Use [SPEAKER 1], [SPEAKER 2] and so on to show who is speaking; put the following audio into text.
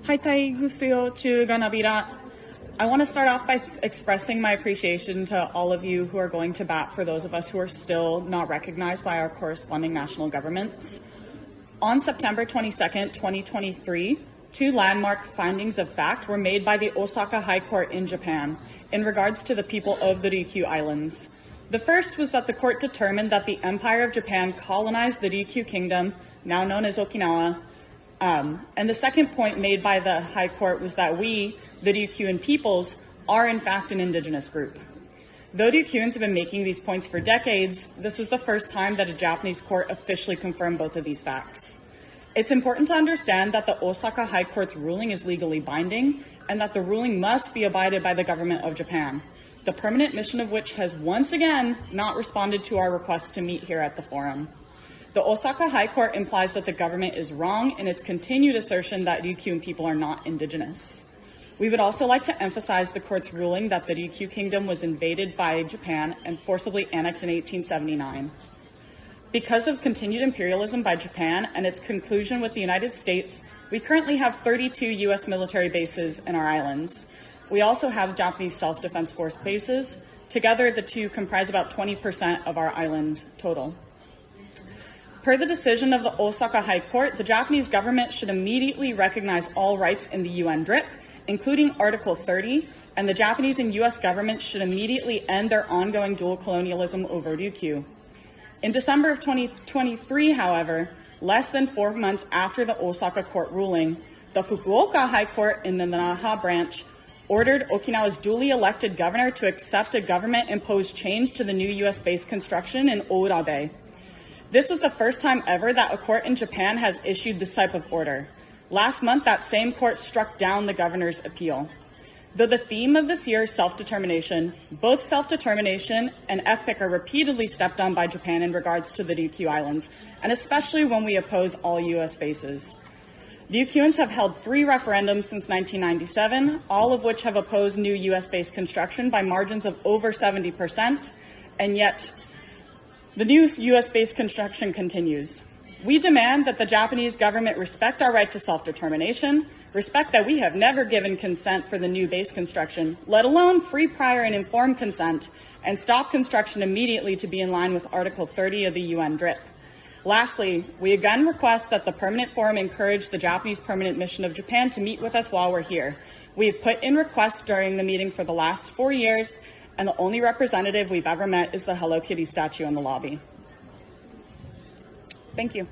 [SPEAKER 1] Haitai gusto chu ganabira. I want to start off by expressing my appreciation to all of you who are going to bat for those of us who are still not recognized by our corresponding national governments. On September 22nd, 2023, two landmark findings of fact were made by the Osaka High Court in Japan in regards to the people of the Ryukyu Islands. The first was that the court determined that the Empire of Japan colonized the Ryukyu Kingdom, now known as Okinawa. And the second point made by the High Court was that we, the Ryukyuan peoples, are in fact an indigenous group. Though Ryukyuans have been making these points for decades, this was the first time that a Japanese court officially confirmed both of these facts. It's important to understand that the Osaka High Court's ruling is legally binding and that the ruling must be abided by the government of Japan, the permanent mission of which has once again not responded to our request to meet here at the forum. The Osaka High Court implies that the government is wrong in its continued assertion that Ryukyuan people are not indigenous. We would also like to emphasize the court's ruling that the Ryukyu Kingdom was invaded by Japan and forcibly annexed in 1879. Because of continued imperialism by Japan and its conclusion with the United States, we currently have 32 U.S. military bases in our islands. We also have Japanese Self-Defense Force bases. Together, the two comprise about 20% of our island total. Per the decision of the Osaka High Court, the Japanese government should immediately recognize all rights in the UN DRIP, including Article 30, and the Japanese and U.S. governments should immediately end their ongoing dual colonialism over Ryukyu. In December of 2023, however, less than 4 months after the Osaka court ruling, the Fukuoka High Court in the Nanaha branch ordered Okinawa's duly elected governor to accept a government-imposed change to the new U.S. base construction in Oura Bay. This was the first time ever that a court in Japan has issued this type of order. Last month, that same court struck down the governor's appeal. Though the theme of this year is self-determination, both self-determination and FPIC are repeatedly stepped on by Japan in regards to the Ryukyu Islands, and especially when we oppose all U.S. bases. Ryukyuans have held 3 referendums since 1997, all of which have opposed new U.S.-based construction by margins of over 70%, and yet the new U.S.-based construction continues. We demand that the Japanese government respect our right to self-determination, respect that we have never given consent for the new base construction, let alone free, prior, and informed consent, and stop construction immediately to be in line with Article 30 of the UN DRIP. Lastly, we again request that the Permanent Forum encourage the Japanese Permanent Mission of Japan to meet with us while we're here. We have put in requests during the meeting for the last 4 years, and the only representative we've ever met is the Hello Kitty statue in the lobby. Thank you.